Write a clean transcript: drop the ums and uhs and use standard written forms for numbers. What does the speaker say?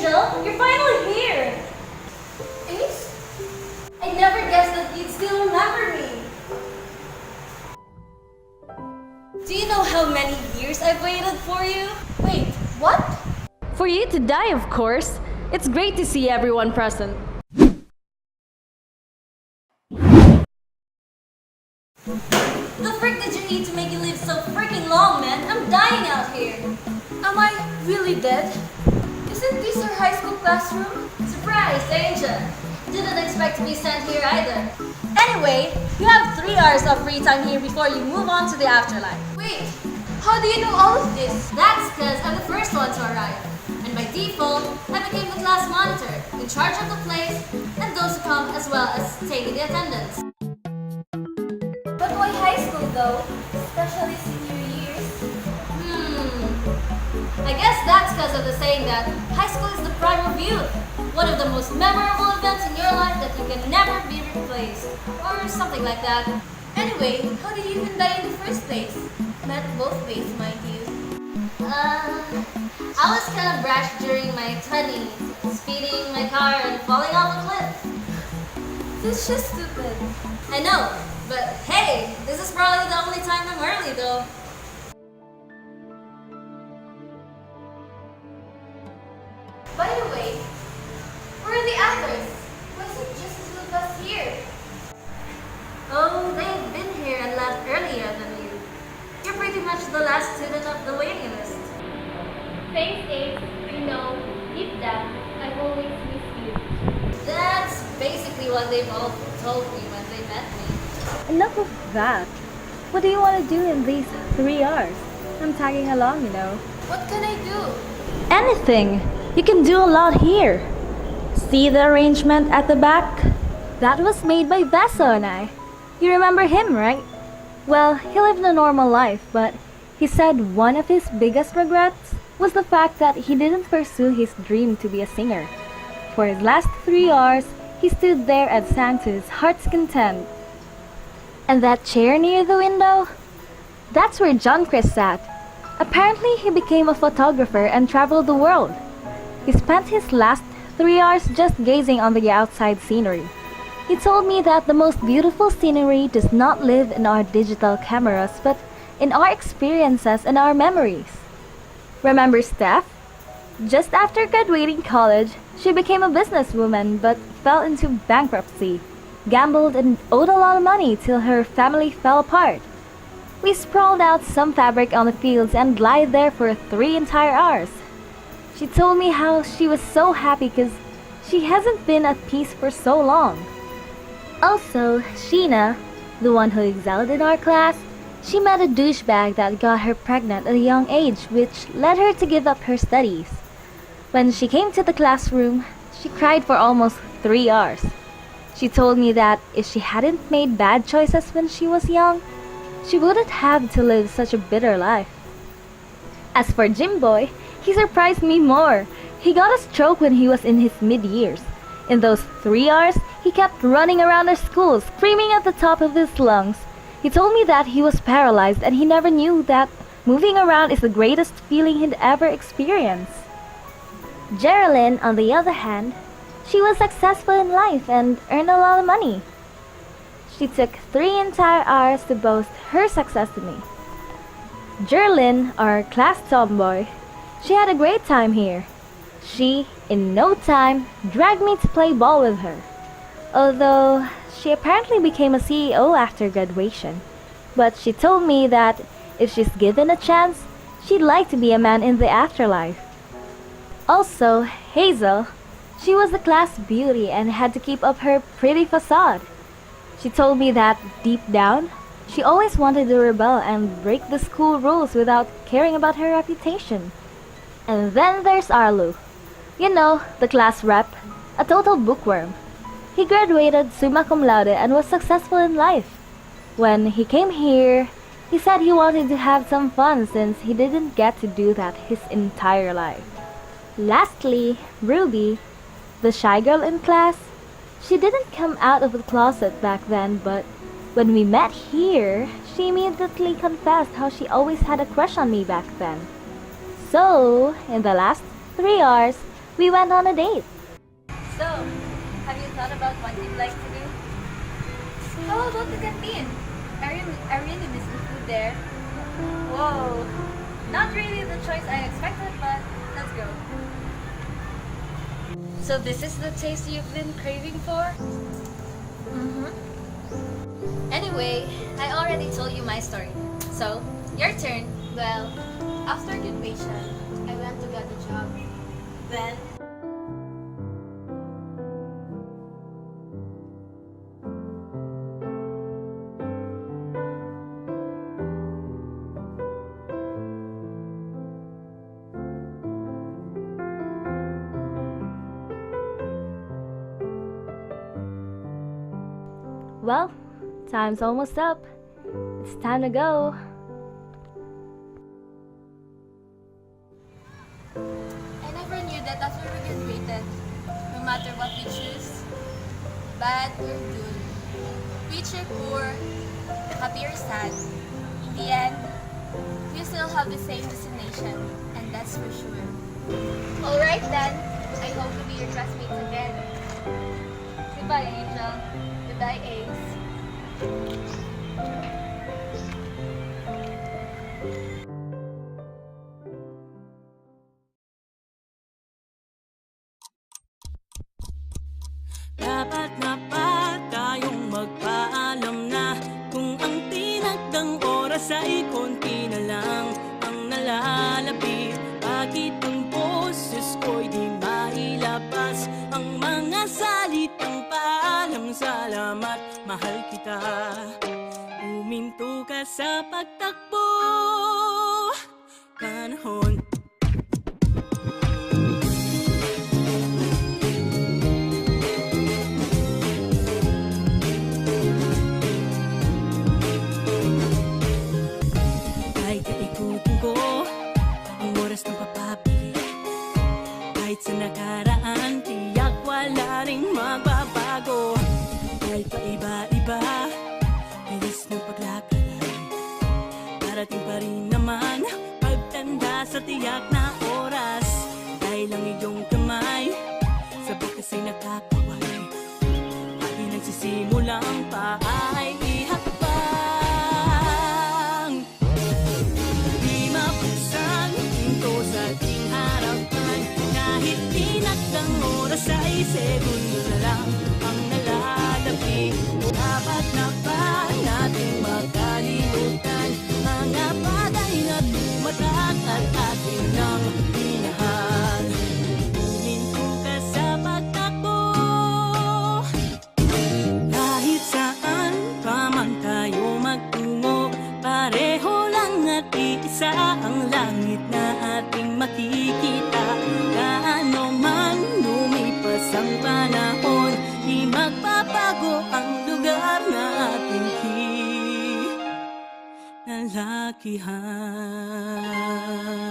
Angel, you're finally here! Ace? I never guessed that you'd still remember me. Do you know how many years I've waited for you? Wait, what? For you to die, of course. It's great to see everyone present. The frick did you eat to make you live so freaking long, man? I'm dying out here. Am I really dead? Isn't this our high school classroom? Surprise, Angel. Didn't expect to be sent here either. Anyway, you have 3 hours of free time here before you move on to the afterlife. Wait, how do you know all of this? That's because I'm the first one to arrive. And by default, I became the class monitor, in charge of the place, and those who come as well as taking the attendance. But why high school though? Especially senior years? I guess that's because of the saying that high school is the prime of youth. One of the most memorable events in your life that you can never be replaced. Or something like that. Anyway, how did you even die in the first place? Meant both ways, mind you. I was kind of brash during my 20s, speeding my car and falling off a cliff. This is just stupid. I know, but hey, this is probably the only time I'm early though. By the way, where are the others? Why is it just the two of us here? Oh, they've been here and left earlier than you. You're pretty much the last student of the waiting list. Thanks, Ace. I know, deep down, I always miss you. That's basically what they've all told me when they met me. Enough of that. What do you want to do in these 3 hours? I'm tagging along, you know. What can I do? Anything! You can do a lot here. See the arrangement at the back? That was made by Vaso and I. You remember him, right? Well, he lived a normal life, but he said one of his biggest regrets was the fact that he didn't pursue his dream to be a singer. For his last 3 hours, he stood there and sang to his heart's content. And that chair near the window? That's where John Chris sat. Apparently, he became a photographer and traveled the world. He spent his last 3 hours just gazing on the outside scenery. He told me that the most beautiful scenery does not live in our digital cameras, but in our experiences and our memories. Remember Steph? Just after graduating college, she became a businesswoman but fell into bankruptcy, gambled and owed a lot of money till her family fell apart. We sprawled out some fabric on the fields and lied there for 3 entire hours. She told me how she was so happy because she hasn't been at peace for so long. Also, Sheena, the one who excelled in our class, she met a douchebag that got her pregnant at a young age, which led her to give up her studies. When she came to the classroom, she cried for almost 3 hours. She told me that if she hadn't made bad choices when she was young, she wouldn't have to live such a bitter life. As for Jimboy, he surprised me more. He got a stroke when he was in his mid-years. In those 3 hours, he kept running around our school, screaming at the top of his lungs. He told me that he was paralyzed and he never knew that moving around is the greatest feeling he'd ever experienced. Geraldine, on the other hand, she was successful in life and earned a lot of money. She took 3 entire hours to boast her success to me. Geraldine, our class tomboy, she had a great time here. She, in no time, dragged me to play ball with her. Although, she apparently became a CEO after graduation. But she told me that if she's given a chance, she'd like to be a man in the afterlife. Also, Hazel, she was the class beauty and had to keep up her pretty facade. She told me that deep down, she always wanted to rebel and break the school rules without caring about her reputation. And then there's Arlu. You know, the class rep, a total bookworm. He graduated summa cum laude and was successful in life. When he came here, he said he wanted to have some fun since he didn't get to do that his entire life. Lastly, Ruby, the shy girl in class. She didn't come out of the closet back then, but when we met here, she immediately confessed how she always had a crush on me back then. So, in the last 3 hours, We went on a date. So, have you thought about what you'd like to do? How about the canteen? I really miss the food there. Whoa, not really the choice I expected, but let's go. So this is the taste you've been craving for? Mm-hmm. Anyway, I already told you my story. So, your turn. Well, after graduation, I went to get a job. Then, Well, time's almost up. It's time to go. I never knew that after we graduated, no matter what we choose, bad or good, rich or poor, happy or sad, in the end, we still have the same destination, and that's for sure. Alright then, I hope to be your classmates again. goodbye, Angel. Goodbye, Ace. Dapat na ba tayong magpaalam na kung ang tinagdang oras ay konti na lang ang nalalapit? Bakit ang boses ko'y di mailabas ang mga salitang paalam? Salamat, mahal kita. Uminto ka sa pagtakbo, panahon. Kahit ikutin ko ang oras ng papabili, kahit sa nakaraan tiyak wala ring magbabago. Kahit pa iba-iba, bilis ng paglakad ay darating pa rin naman pagtanda sa tiyak na oras. Dahil ang iyong kamay sa bukas ay nakakaway, pati nagsisimulang pa ay ihakbang. Di mapagsan pinto sa ating harapan, kahit tinakdang oras ay segundo na lang ang nalalapit. Dapat na ba natin makalimutan mga bagay na tumatak at atin nang minahal? Huminto ka sa pagtakbo, kahit saan pa man tayo magtungo, pareho lang at iisa ang langit na ating makikita. Kaano man lumipas ang panahon, di magpapago ang lugar na ating kinalakihan.